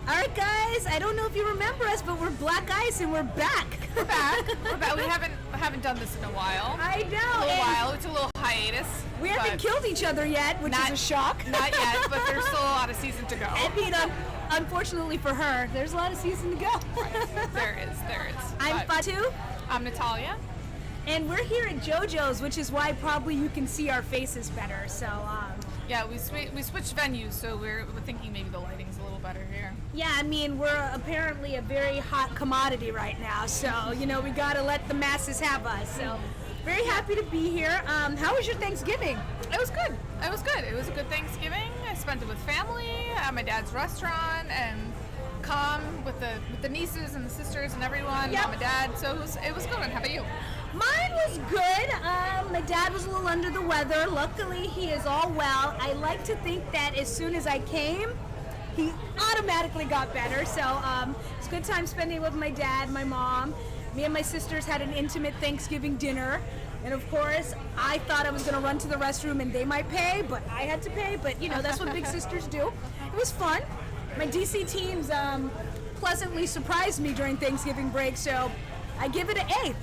All right, guys. I don't know if you remember us, but we're Black Ice and we're back. We're back. We haven't done this in a while. I know. A little while. It's a little hiatus. We haven't killed each other yet, which is a shock. Not yet, but there's still a lot of season to go. I mean, unfortunately for her, there's a lot of season to go. Right. There is. I'm Fatu. I'm Natalia. And we're here at JoJo's, which is why probably you can see our faces better. So, yeah, we switched venues, so we're thinking maybe the lighting's a little better here. Yeah, I mean, we're apparently a very hot commodity right now, so, we got to let the masses have us. So, very happy to be here. How was your Thanksgiving? It was good. It was a good Thanksgiving. I spent it with family at my dad's restaurant and calm with the nieces and the sisters and everyone, yep. Mom and dad. So it was good. How about you? Mine was good. My dad was a little under the weather. Luckily, he is all well. I like to think that as soon as I came, he automatically got better. So it's a good time spending with my dad, my mom. Me and my sisters had an intimate Thanksgiving dinner. And of course, I thought I was going to run to the restroom and they might pay, but I had to pay. But, that's what big sisters do. It was fun. My DC teams pleasantly surprised me during Thanksgiving break, so I give it an A.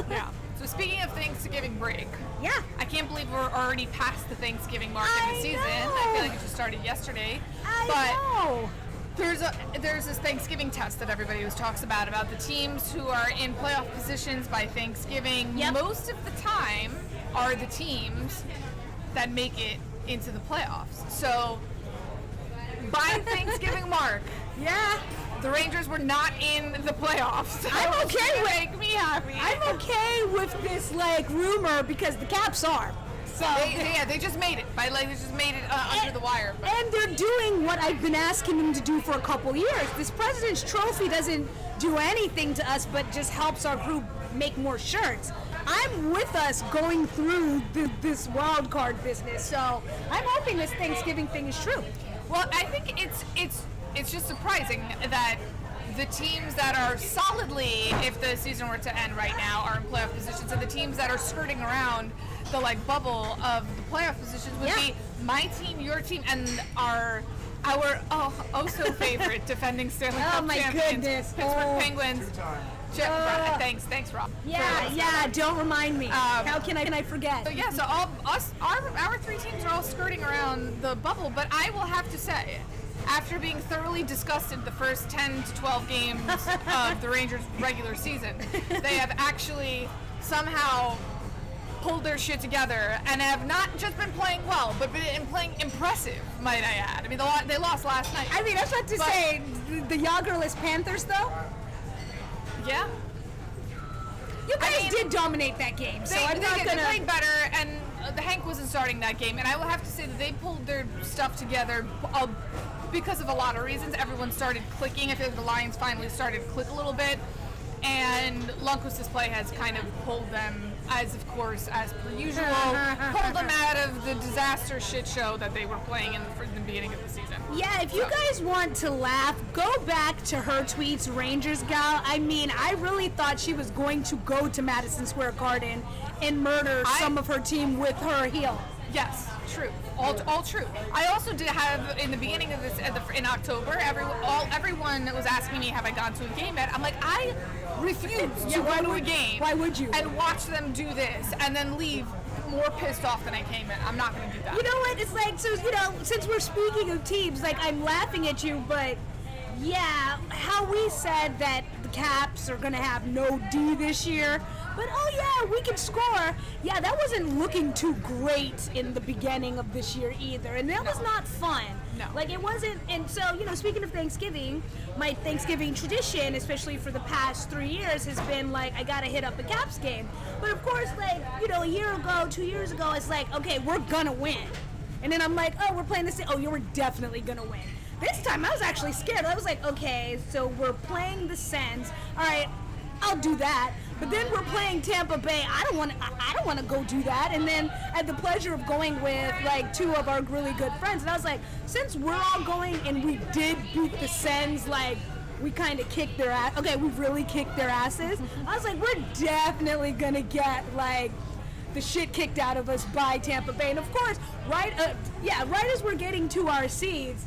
Yeah. So speaking of Thanksgiving break, yeah, I can't believe we're already past the Thanksgiving mark in the season. Know. I feel like it just started yesterday. I know. There's this Thanksgiving test that everybody always talks about the teams who are in playoff positions by Thanksgiving. Yep. Most of the time are the teams that make it into the playoffs. So by Thanksgiving mark, yeah, the Rangers were not in the playoffs. So I'm okay with make me happy. I'm okay with this rumor because the Caps are. So they just made it. They just made it under the wire. And they're doing what I've been asking them to do for a couple years. This President's Trophy doesn't do anything to us, but just helps our group make more shirts. I'm with us going through this wild card business, so I'm hoping this Thanksgiving thing is true. Well, I think it's just surprising that the teams that are solidly, if the season were to end right now, are in playoff positions, and the teams that are skirting around the bubble of the playoff positions would be my team, your team, and our so favorite defending Stanley Cup champions, goodness. Pittsburgh Penguins. Thanks, Rob. Yeah. Don't remind me. How can I forget? So our three teams are all skirting around the bubble, but I will have to say, after being thoroughly disgusted the first 10 to 12 games of the Rangers' regular season, they have actually somehow pulled their shit together and have not just been playing well, but been playing impressive, might I add. I mean, they lost last night. I mean, I was about to say, the Yagerless Panthers, though? Yeah. You guys did dominate that game, so I'm not gonna... They played better, and Hank wasn't starting that game, and I will have to say that they pulled their stuff together because of a lot of reasons. Everyone started clicking. I feel like the Lions finally started to click a little bit, and Lundqvist's play has kind of pulled them, as per usual, pulled them out of the disaster shit show that they were playing in the beginning of the season. Yeah, if you guys want to laugh, go back to her tweets, Rangers gal. I mean, I really thought she was going to go to Madison Square Garden and murder some of her team with her heel. Yes, true. All true. I also did have, in the beginning of this, in October, everyone was asking me, have I gone to a game yet? I'm like, I refuse to go to a game. Why would you? And watch them do this and then leave more pissed off than I came in. I'm not going to do that. You know what? It's like, so, since we're speaking of teams, I'm laughing at you, but yeah, how we said that the Caps are going to have no D this year, but we can score. Yeah, that wasn't looking too great in the beginning of this year either, and that was not fun. No. It wasn't, and so, speaking of Thanksgiving, my Thanksgiving tradition, especially for the past 3 years, has been I gotta hit up a Caps game. But of course, a year ago, 2 years ago, it's okay, we're gonna win. And then I'm we're playing this, we're definitely gonna win. This time, I was actually scared. I was okay, so we're playing the Sens. All right, I'll do that. But then we're playing Tampa Bay. I don't want to go do that. And then I had the pleasure of going with two of our really good friends. And I was since we're all going and we did beat the Sens, we kind of kicked their ass. Okay, we really kicked their asses. I was we're definitely gonna get the shit kicked out of us by Tampa Bay. And of course, right as we're getting to our seats,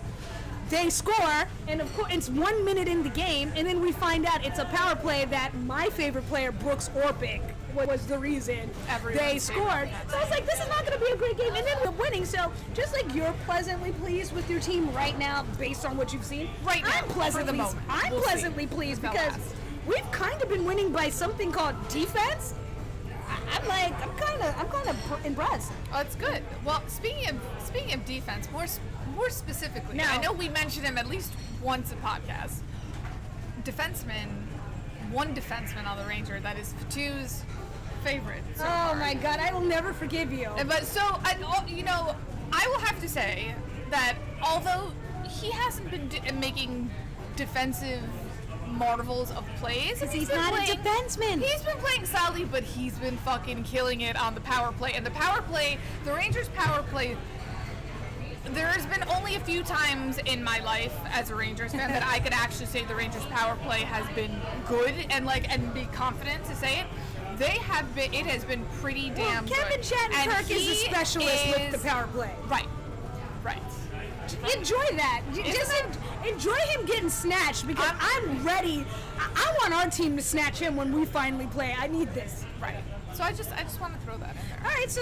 they score, and of course it's 1 minute in the game, and then we find out it's a power play that my favorite player, Brooks Orpik, was the reason they scored. So I was like, this is not going to be a great game, and then we're winning. So just like you're pleasantly pleased with your team right now, based on what you've seen, right now, I'm pleasantly pleased because we've kind of been winning by something called defense. I'm kind of impressed. Oh, that's good. Well, speaking of defense, more specifically, I know we mentioned him at least once a podcast. One defenseman on the Ranger that is Fatu's favorite. So far. My God, I will never forgive you. But so I will have to say that although he hasn't been making defensive marvels of plays, because he's not a defenseman. He's been playing solidly, but he's been fucking killing it on the power play. And the power play, the Rangers' power play, there has been only a few times in my life as a Rangers fan that I could actually say the Rangers' power play has been good and be confident to say it. It has been pretty damn good. Kevin Shattenkirk is a specialist with the power play. Right. Enjoy that. Just enjoy him getting snatched, because I'm ready. I want our team to snatch him when we finally play. I need this. Right. So I just want to throw that in there. All right. So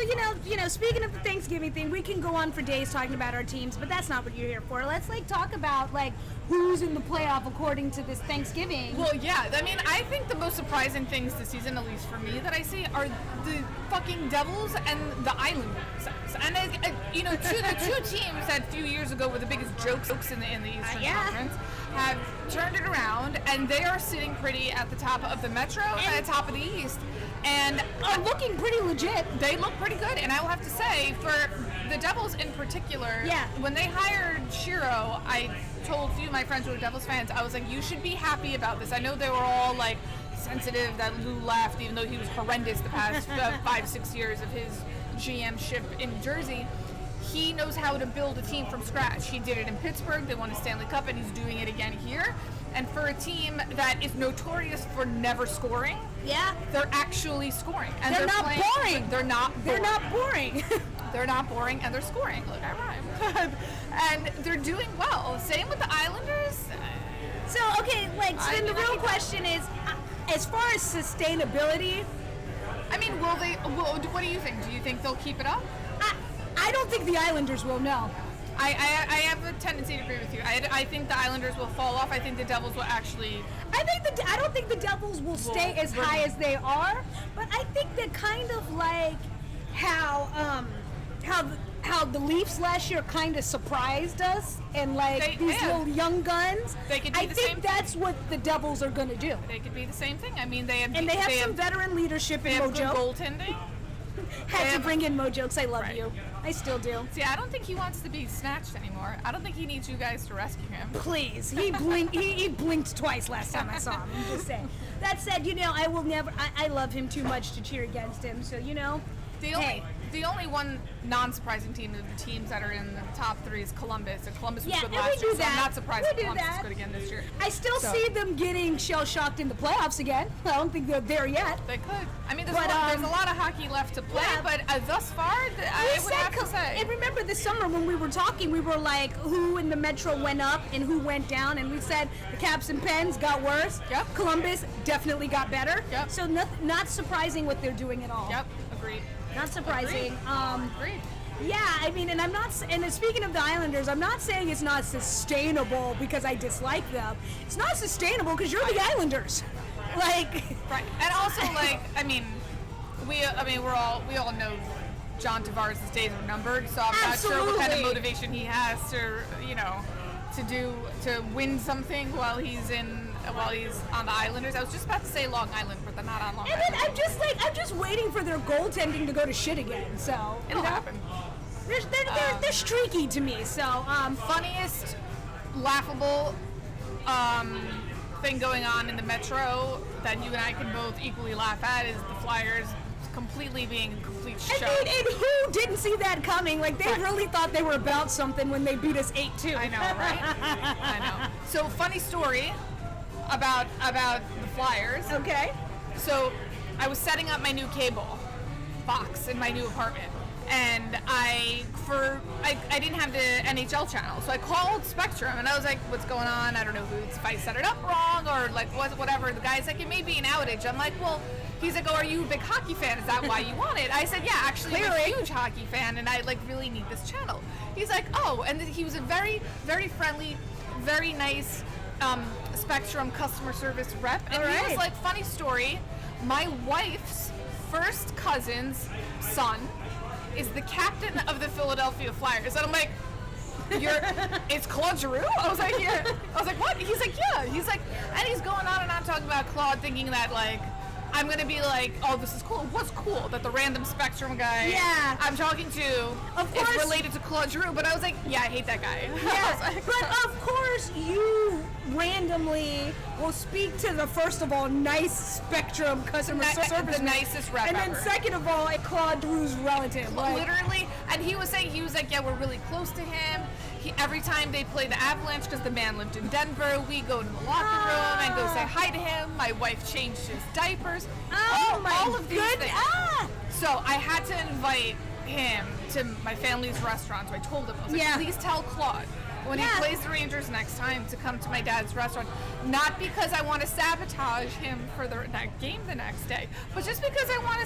speaking of the Thanksgiving thing, we can go on for days talking about our teams, but that's not what you're here for. Let's talk about who's in the playoff according to this Thanksgiving. Well, yeah. I mean, I think the most surprising things this season, at least for me, that I see are the fucking Devils and the Islanders. And the two teams that a few years ago were the biggest jokes in the Eastern Conference have turned it around, and they are sitting pretty at the top of the Metro and at the top of the East. And are looking pretty legit. They look pretty good, and I will have to say, for the Devils in particular, when they hired Shiro, I told a few of my friends who were Devils fans, I was like, you should be happy about this. I know they were all sensitive that Lou left, even though he was horrendous the past 5-6 years of his GM-ship in Jersey. He knows how to build a team from scratch. He did it in Pittsburgh. They won a Stanley Cup, and he's doing it again here. And for a team that is notorious for never scoring, they're actually scoring. And they're not boring. They're not boring. They're not boring. They're not boring, and they're scoring. Look, I rhyme. And they're doing well. Same with the Islanders. So then the real question is, as far as sustainability, I mean, what do you think? Do you think they'll keep it up? I don't think the Islanders will, no. I have a tendency to agree with you. I think the Islanders will fall off. I think the Devils will actually... I don't think the Devils will stay as high as they are, but I think that kind of how the Leafs last year kind of surprised us, and these little young guns. They could be I think that's what the Devils are going to do. They could be the same thing. I mean, they have some veteran leadership in Mojo. They have good goaltending. Had to bring in Mojo because I love you. I still do. See, I don't think he wants to be snatched anymore. I don't think he needs you guys to rescue him. Please. He blinked twice last time I saw him. I'm just saying. That said, I will never... I love him too much to cheer against him, so, The only one non-surprising team of the teams that are in the top three is Columbus. And Columbus was good last year, so I'm not surprised that Columbus is good again this year. I still see them getting shell-shocked in the playoffs again. I don't think they're there yet. They could. I mean, there's a lot of hockey left to play, but thus far, I would have to say. And remember this summer when we were talking, we were like, who in the Metro went up and who went down, and we said the Caps and Pens got worse. Yep. Columbus definitely got better. Yep. So not surprising what they're doing at all. Yep, agreed. Not surprising. Agreed. Yeah, I mean, and I'm not. And speaking of the Islanders, I'm not saying it's not sustainable because I dislike them. It's not sustainable because you're the Islanders. Right. And also, we all know John Tavares' days are numbered, so I'm not sure what kind of motivation he has to win something while he's on the Islanders. I was just about to say Long Island, but they're not on Long Island. And then I'm just waiting for their goaltending to go to shit again. So it'll happen. They're streaky to me. So funniest, laughable thing going on in the Metro that you and I can both equally laugh at is the Flyers completely being a complete show. And who didn't see that coming? They really thought they were about something when they beat us 8-2. I know, right? I know. So funny story about the Flyers. Okay. So I was setting up my new cable box in my new apartment, and I didn't have the NHL channel, so I called Spectrum and I was like, "What's going on? I don't know if I set it up wrong or like whatever." The guy's like, "It may be an outage." I'm like, "Well," he's like, "Oh, are you a big hockey fan? Is that why you want it?" I said, "Yeah, actually, I'm a huge hockey fan, and I like really need this channel." He's like, "Oh," and he was a very, very friendly, very nice Spectrum customer service rep, and he was like, "Funny story, my wife's first cousin's son is the captain of the Philadelphia Flyers," and I'm like, "It's Claude Giroux?" I was like, "Yeah." I was like, "What?" He's like, "Yeah." He's like, and he's going on and on talking about Claude, thinking that like I'm gonna be like, "Oh, this is cool." What's cool? That the random Spectrum guy I'm talking to is related to Claude Giroux, but I was like, "Yeah, I hate that guy." Yeah, like, but of course you randomly will speak to the, first of all, nice Spectrum customer service, the nicest rep and ever. then second of all, a Claude Giroux's relative. Like, literally, and he was like, "Yeah, we're really close to him." Every time they play the Avalanche, because the man lived in Denver, we go to the locker room and go say hi to him. My wife changed his diapers. All of these things. So I had to invite him to my family's restaurant. So I told him, I was like, "Please tell Claude when he plays the Rangers next time to come to my dad's restaurant." Not because I want to sabotage him for that game the next day, but just because I want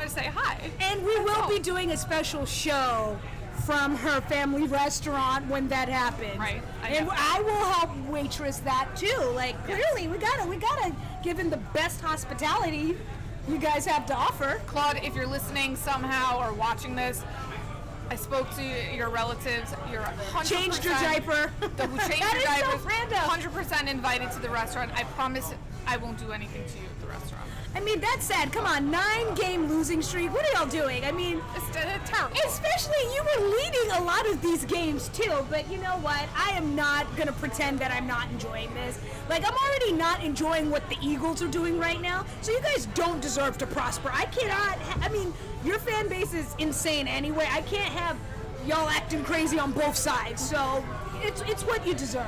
to say hi. And we will be doing a special show from her family restaurant when that happens. Right. And I will help waitress that too. Like, clearly we gotta give him the best hospitality you guys have to offer. Claude, if you're listening somehow or watching this, I spoke to your relatives. You're 100% changed your diaper. Who changed your diapers? 100% invited to terrible. I promise I won't do anything to you at the restaurant. I mean, that's sad. Come on, 9-game losing streak. What are y'all doing? I mean, it's terrible. Especially you were leading a lot of these games too. But you know what? I am not gonna pretend that I'm not enjoying this. Like, I'm already not enjoying what the Eagles are doing right now. So you guys don't deserve to prosper. I cannot. I mean, your fan base is insane anyway. I can't have y'all acting crazy on both sides. So it's what you deserve.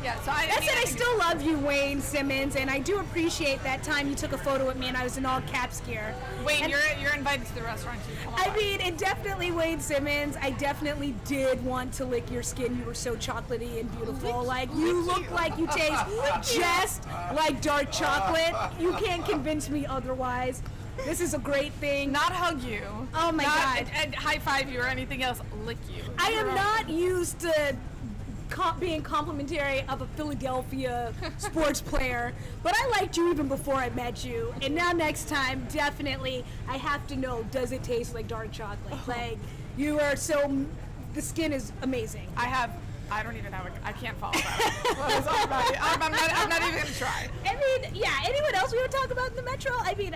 Yeah, so I still love you, Wayne Simmons, and I do appreciate that time you took a photo with me and I was in all caps gear. Wayne, you're invited to the restaurant too. Come on. I mean, it definitely, Wayne Simmons, I definitely did want to lick your skin. You were so chocolatey and beautiful. You look like you taste just like dark chocolate. You can't convince me otherwise. This is a great thing. Not hug you. Oh my God. And high five you or anything else. Lick you. I am not used to being complimentary of a Philadelphia sports player, but I liked you even before I met you, and now next time, definitely, I have to know, does it taste like dark chocolate? Like, you are so, the skin is amazing. I don't even have I can't follow that. I'm not even going to try. I mean, yeah, anyone else we would talk about in the Metro? I mean,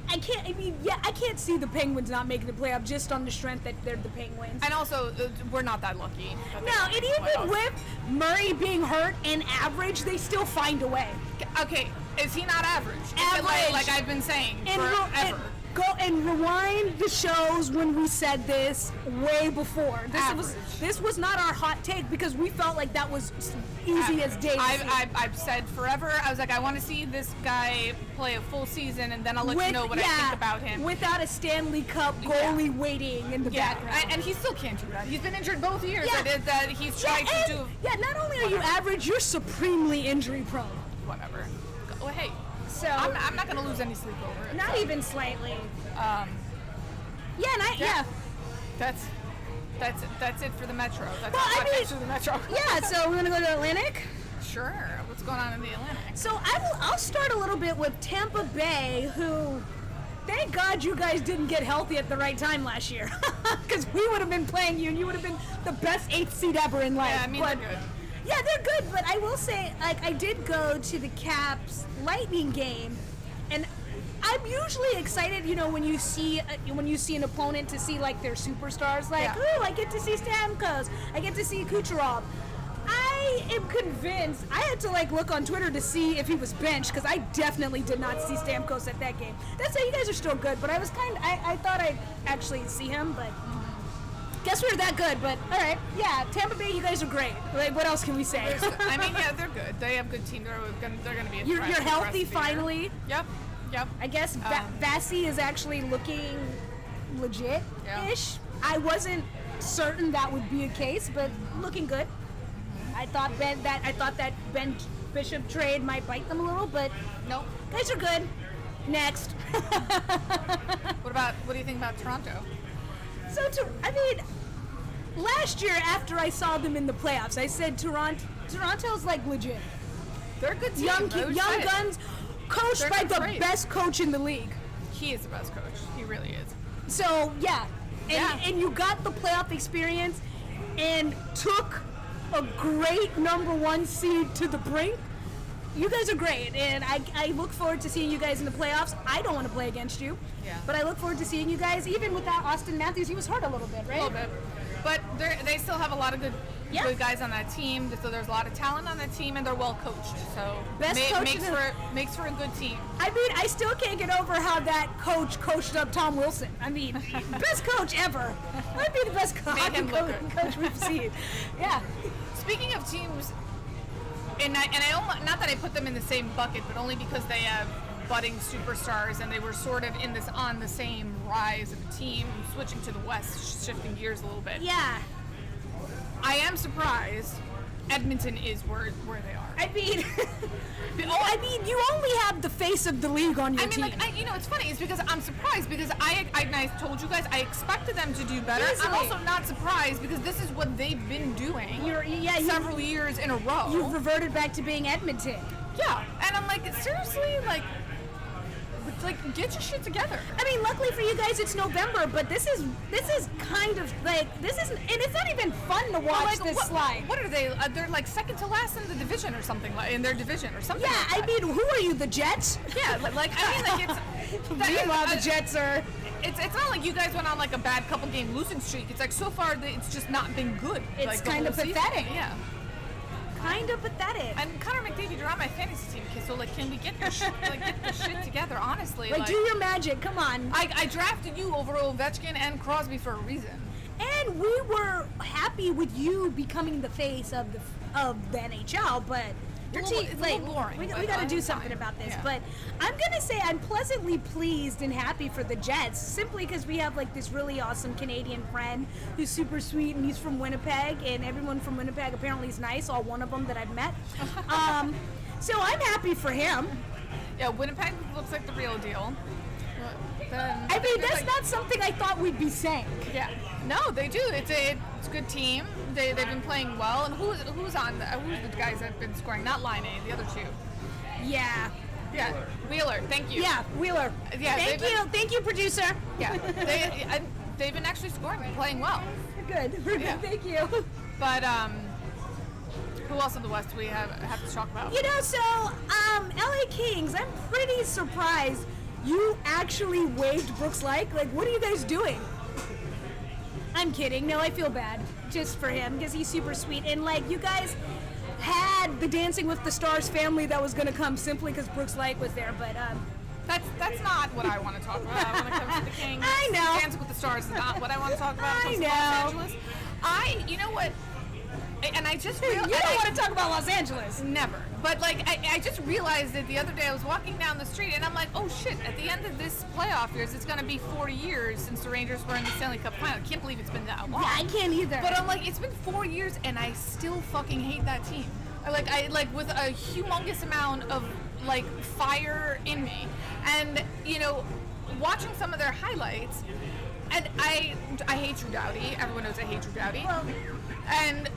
I can't see the Penguins not making the playoff just on the strength that they're the Penguins. And also, we're not that lucky. No, and even with Murray being hurt and average, they still find a way. Okay, is he not average? Average. Like I've been saying and forever. Go and rewind the shows when we said this way before. This was not our hot take because we felt like that was easy as day. I've said forever. I was like, I want to see this guy play a full season, and then I'll let you know what I think about him. Without a Stanley Cup goalie waiting in the background. And he still can't do that. He's been injured both years. That he's tried to do. Yeah, not only are you average, you're supremely injury prone. Whatever. Well, hey. So I'm not going to lose any sleep over it. Not even slightly. That's it for the Metro. That's for the Metro. Yeah, so we're going to go to Atlantic? Sure. What's going on in the Atlantic? So I'll start a little bit with Tampa Bay, who, thank God you guys didn't get healthy at the right time last year. Because we would have been playing you, and you would have been the best 8th seed ever in life. Yeah, I mean, they're good. Yeah, they're good, but I will say, like, I did go to the Caps Lightning game, and I'm usually excited, you know, when you see an opponent to see like their superstars, like, ooh, I get to see Stamkos, I get to see Kucherov. I am convinced. I had to like look on Twitter to see if he was benched because I definitely did not see Stamkos at that game. That's how you guys are still good, but I was I thought I'd actually see him, but. Guess we were that good, but all right. Yeah, Tampa Bay, you guys are great. Like, what else can we say? I mean, yeah, they're good. They have good team. They're gonna be. You're healthy finally. Yep. I guess Vasi is actually looking legit-ish. I wasn't certain that would be a case, but looking good. I thought that Ben Bishop trade might bite them a little, but Nope. guys are good. Next. What do you think about Toronto? Last year after I saw them in the playoffs, I said Toronto's like legit. They're a good team. Young guns, coached They're by not the great. best coach in the league. He is the best coach. He really is. So yeah, Yeah. and you got the playoff experience and took a great #1 seed to the brink. You guys are great, and I look forward to seeing you guys in the playoffs. I don't want to play against you, but I look forward to seeing you guys. Even without Austin Matthews, he was hurt a little bit, right? A little bit. But they still have a lot of good guys on that team. So there's a lot of talent on that team, and they're well coached. So makes for a good team. I mean, I still can't get over how that coach coached up Tom Wilson. I mean, best coach ever. Might be the best hockey coach we've seen. Yeah. Speaking of teams, and I almost, not that I put them in the same bucket, but only because they have budding superstars and they were sort of on the same rise of a team, switching to the West, shifting gears a little bit. Yeah. I am surprised Edmonton is where they are. I mean, you only have the face of the league on your team. It's funny. It's because I'm surprised because I told you guys I expected them to do better. Easily. I'm also not surprised because this is what they've been doing several years in a row. You've reverted back to being Edmonton. Yeah, and I'm like, seriously, like get your shit together. I mean, luckily for you guys, it's November, but this is kind of like this isn't, and it's not even fun to watch this slide. What are they? They're like second to last in the division or something in their division or something. Yeah, like that. I mean, who are you, the Jets? Yeah, it's. Meanwhile, the Jets are. It's not like you guys went on like a bad couple game losing streak. It's like so far it's just not been good. It's like, kind of pathetic. Season. Yeah. Kind of pathetic. And Connor McDavid, you're on my fantasy team, okay? So like, can we get the shit together? Honestly, like do your magic. Come on. I drafted you over Ovechkin and Crosby for a reason. And we were happy with you becoming the face of the NHL, but your team, it's a little boring. We got to do something about this. Yeah. But I'm gonna say I'm pleasantly pleased and happy for the Jets, simply because we have like this really awesome Canadian friend who's super sweet, and he's from Winnipeg, and everyone from Winnipeg apparently is nice. All one of them that I've met. So I'm happy for him. Yeah, Winnipeg looks like the real deal. I mean, that's not something I thought we'd be saying. Yeah, no, they do. It's a good team. They've been playing well. And who's the guys that have been scoring? Not Line A, the other two. Yeah. Yeah, Wheeler. Thank you. Yeah, Wheeler. Yeah, thank you, producer. Yeah, they've been actually scoring and playing well. Good. Yeah. Thank you. But who else in the West do we have to talk about? LA Kings. I'm pretty surprised you actually waived Brooks Laich. Like, what are you guys doing? I'm kidding. No, I feel bad just for him because he's super sweet. And, like, you guys had the Dancing with the Stars family that was going to come simply because Brooks Laich was there. But that's not what I want to talk about when it comes to the Kings. I know. Dancing with the Stars is not what I want to talk about when it comes to Los Angeles. You know what? And I just realized... You don't want to talk about Los Angeles. Never. But, like, I just realized that the other day I was walking down the street, and I'm like, oh, shit, at the end of this playoff years, it's going to be 40 years since the Rangers were in the Stanley Cup final. I can't believe it's been that long. Yeah, I can't either. But I'm like, it's been 4 years, and I still fucking hate that team. I with a humongous amount of, like, fire in me. And, watching some of their highlights, and I hate Drew Doughty. Everyone knows I hate Drew Doughty. Well, and...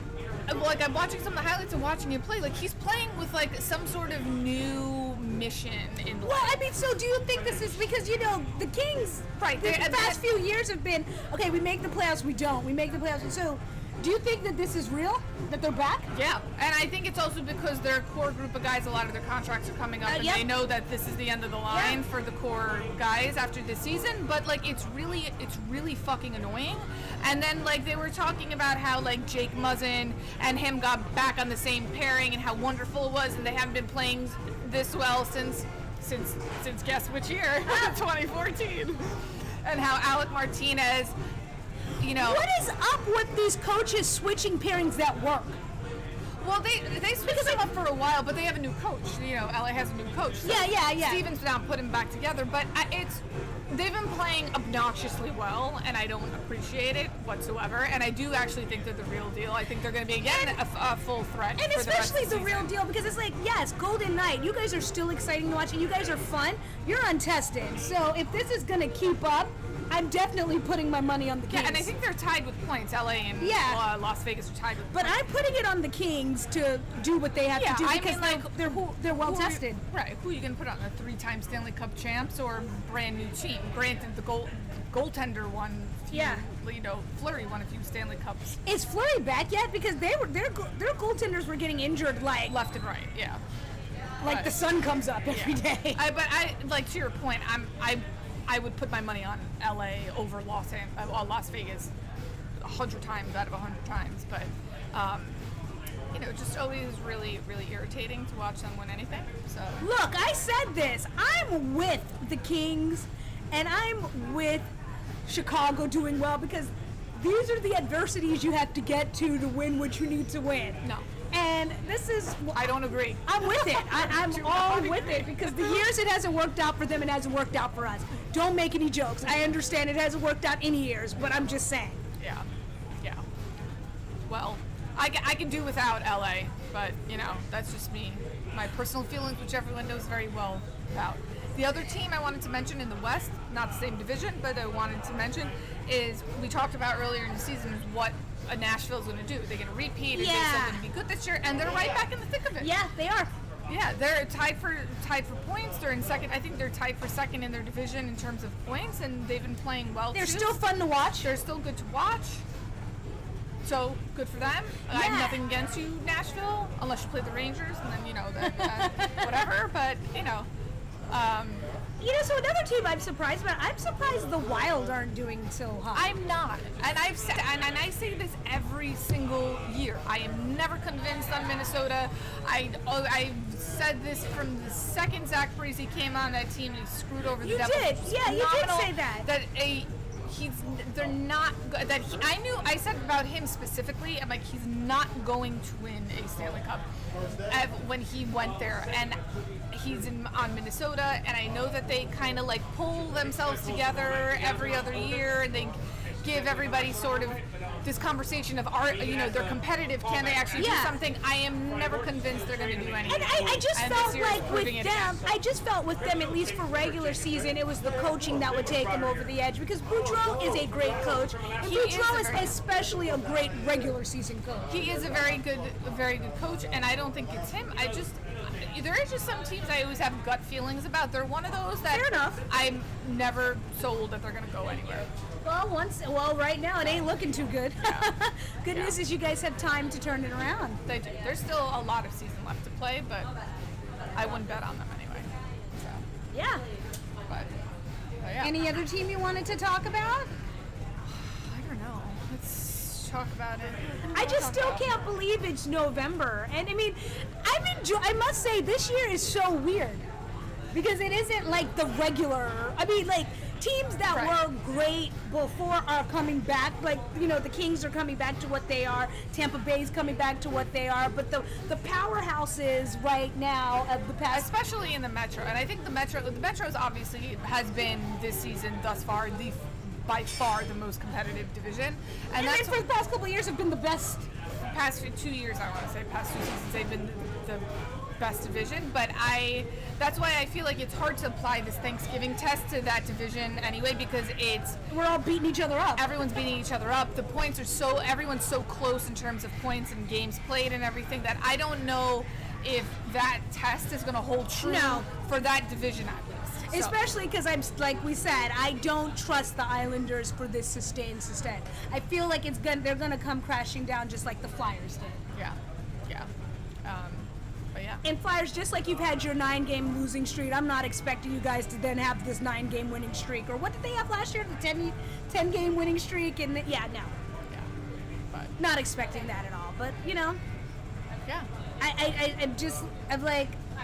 like, I'm watching some of the highlights and watching him play. Like, he's playing with, like, some sort of new mission in life. Well, I mean, so do you think this is because, the Kings, right, the past few years have been, okay, we make the playoffs, we don't. We make the playoffs. So do you think that this is real? That they're back? Yeah. And I think it's also because their core group of guys, a lot of their contracts are coming up, and they know that this is the end of the line for the core guys after this season. But, like, it's really fucking annoying. And then, like, they were talking about how, like, Jake Muzzin and him got back on the same pairing and how wonderful it was, and they haven't been playing this well since guess which year? 2014. And how Alec Martinez, What is up with these coaches switching pairings that work? Well, they switch picked them up for a while, but they have a new coach. You know, LA has a new coach. So Yeah. Steven's now putting them back together, but they've been playing obnoxiously well, and I don't appreciate it whatsoever. And I do actually think they're the real deal. I think they're going to be again a full threat. And for especially the the real deal, because it's like, yes, Golden Knight, you guys are still exciting to watch, and you guys are fun. You're untested. So if this is going to keep up, I'm definitely putting my money on the Kings. Yeah, and I think they're tied with points. LA and Las Vegas are tied with But points. I'm putting it on the Kings to do what they have to do, because they're well tested. Right. Who are you going to put on? A 3-time Stanley Cup champs or a brand new team? Granted, the goaltender won. Fleury won a few Stanley Cups. Is Fleury back yet? Because their goaltenders were getting injured like left and right. Yeah. Like the sun comes up every day. But like to your point, I would put my money on LA over Las Vegas 100 times out of 100 times. But just always really, really irritating to watch them win anything. So look, I said this. I'm with the Kings, and I'm with Chicago doing well, because these are the adversities you have to get to win what you need to win. No. And this is... I don't agree. I'm with it. I'm all with it, because the years it hasn't worked out for them, it hasn't worked out for us. Don't make any jokes. I understand it hasn't worked out any years, but I'm just saying. Yeah. Well, I can do without LA, but, that's just me. My personal feelings, which everyone knows very well about. The other team I wanted to mention in the West, not the same division, but I wanted to mention, is we talked about earlier in the season is what Nashville's going to do. They're going to repeat, and they're going to be good this year, and they're right back in the thick of it. Yeah, they are. Yeah, they're tied for points. They're in second. I think they're tied for second in their division in terms of points, and they've been playing well. They're too. still fun to watch. They're still good to watch. So good for them. I have nothing against you, Nashville, unless you play the Rangers, and then whatever. But so another team I'm surprised about. I'm surprised the Wild aren't doing so hot. I'm not, and I've said, and I say this every single year. I am never convinced on Minnesota. I said this from the second Zach Parise came on that team. He screwed over the Devils. You did, yeah, you did say that. I said about him specifically, I'm like, he's not going to win a Stanley Cup when he went there, and he's on Minnesota, and I know that they kind of like pull themselves together every other year, and they give everybody sort of this conversation of they're competitive, can they actually do something? I am never convinced they're going to do anything. And I just felt like with them, at least for regular season, it was the coaching that would take them over the edge, because Boudreau is a great coach, and Boudreau is especially a great regular season coach. He is a very good coach, and I don't think it's him. There are just some teams I always have gut feelings about. They're one of those that Fair enough. I'm never sold that they're going to go anywhere. Well, right now it ain't looking too good. Yeah. Good news is you guys have time to turn it around. They do. There's still a lot of season left to play, but I wouldn't bet on them anyway. So, Yeah. but yeah. Any other team you wanted to talk about? I don't know. Let's talk about it. I just still can't believe it's November. And I must say, this year is so weird, because it isn't like the regular, teams that were great before are coming back. The Kings are coming back to what they are. Tampa Bay's coming back to what they are. But the powerhouses right now of the past, especially in the Metro, and I think the Metro's obviously has been this season thus far by far the most competitive division, and that's for the past couple of years have been the best. Past 2 years, I want to say, past 2 seasons, they've been the best division, but that's why I feel like it's hard to apply this Thanksgiving test to that division anyway, because we're all beating each other up. Everyone's beating each other up. The points are everyone's so close in terms of points and games played and everything, that I don't know if that test is going to hold true for that division at least. So. Especially because like we said, I don't trust the Islanders for this sustained. I feel like they're gonna come crashing down just like the Flyers did. Yeah. But yeah. And Flyers, just like you've had your 9-game losing streak, I'm not expecting you guys to then have this 9-game winning streak. Or what did they have last year? The 10-game winning streak? And no. Yeah. But not expecting that at all. But Yeah.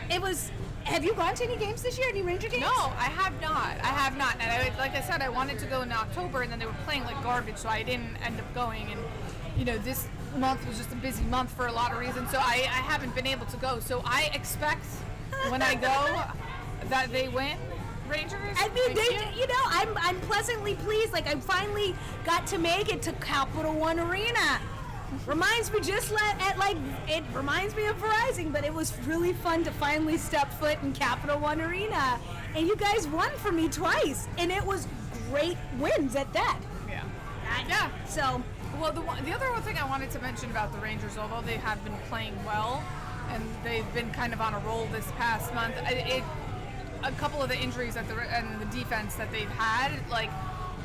it was. Have you gone to any games this year? Any Ranger games? No, I have not. And like I said, I wanted to go in October, and then they were playing like garbage, so I didn't end up going. And month was just a busy month for a lot of reasons, so I haven't been able to go. So I expect when I go that they win. Rangers. I mean, I'm pleasantly pleased. Like, I finally got to make it to Capital One Arena. Reminds me it reminds me of Verizon, but it was really fun to finally step foot in Capital One Arena. And you guys won for me twice, and it was great wins at that. Yeah. Yeah. So. Well, the other thing I wanted to mention about the Rangers, although they have been playing well, and they've been kind of on a roll this past month, a couple of the injuries and the defense that they've had, like,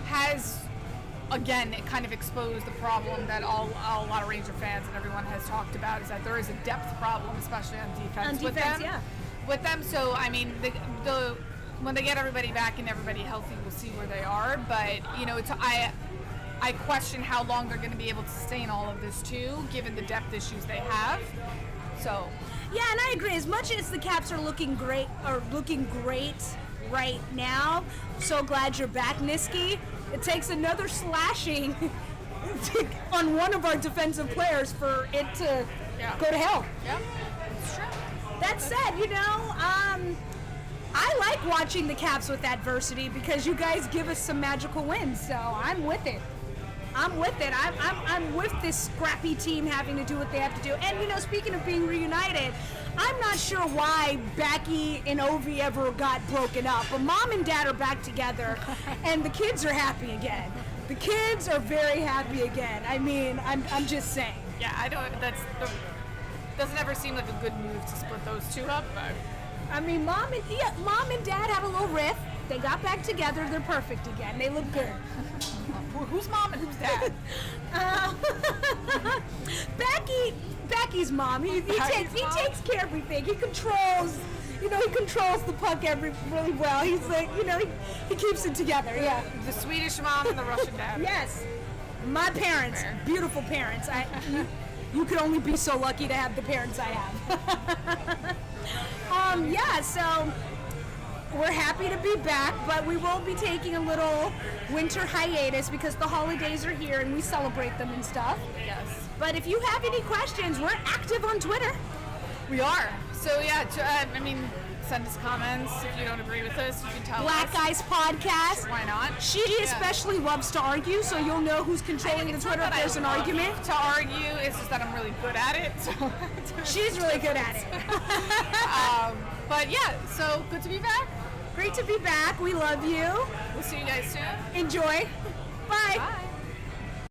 has, again, it kind of exposed the problem that a lot of Ranger fans and everyone has talked about, is that there is a depth problem, especially on defense. With them. So, I mean, when they get everybody back and everybody healthy, we'll see where they are. But, I question how long they're going to be able to sustain all of this too, given the depth issues they have. So. Yeah, and I agree. As much as the Caps are looking great right now, so glad you're back, Niski. It takes another slashing on one of our defensive players for it to go to hell. Yeah, it's true. That said, I like watching the Caps with adversity because you guys give us some magical wins, so I'm with it. I'm with this scrappy team having to do what they have to do. And, speaking of being reunited, I'm not sure why Becky and Ovi ever got broken up, but Mom and Dad are back together, and the kids are happy again. The kids are very happy again. I mean, I'm just saying. Yeah, doesn't ever seem like a good move to split those two up, but. I mean, Mom and Dad had a little riff. They got back together. They're perfect again. They look good. Who's Mom and who's Dad? Becky's mom. He takes care of everything. He controls the puck really well. He's like, he keeps it together. Yeah. The Swedish mom and the Russian dad. Yes. My parents, beautiful parents. You could only be so lucky to have the parents I have. So we're happy to be back, but we will be taking a little winter hiatus because the holidays are here and we celebrate them and stuff. Yes. But if you have any questions, we're active on Twitter. We are. So yeah, send us comments if you don't agree with us. You can tell Black us. Guys Podcast. Why not? She especially loves to argue, so you'll know who's controlling the Twitter if there's an argument. To argue, it's just that I'm really good at it. So she's really good at it. But yeah, so good to be back. Great to be back. We love you. We'll see you guys soon. Enjoy. Bye. Bye.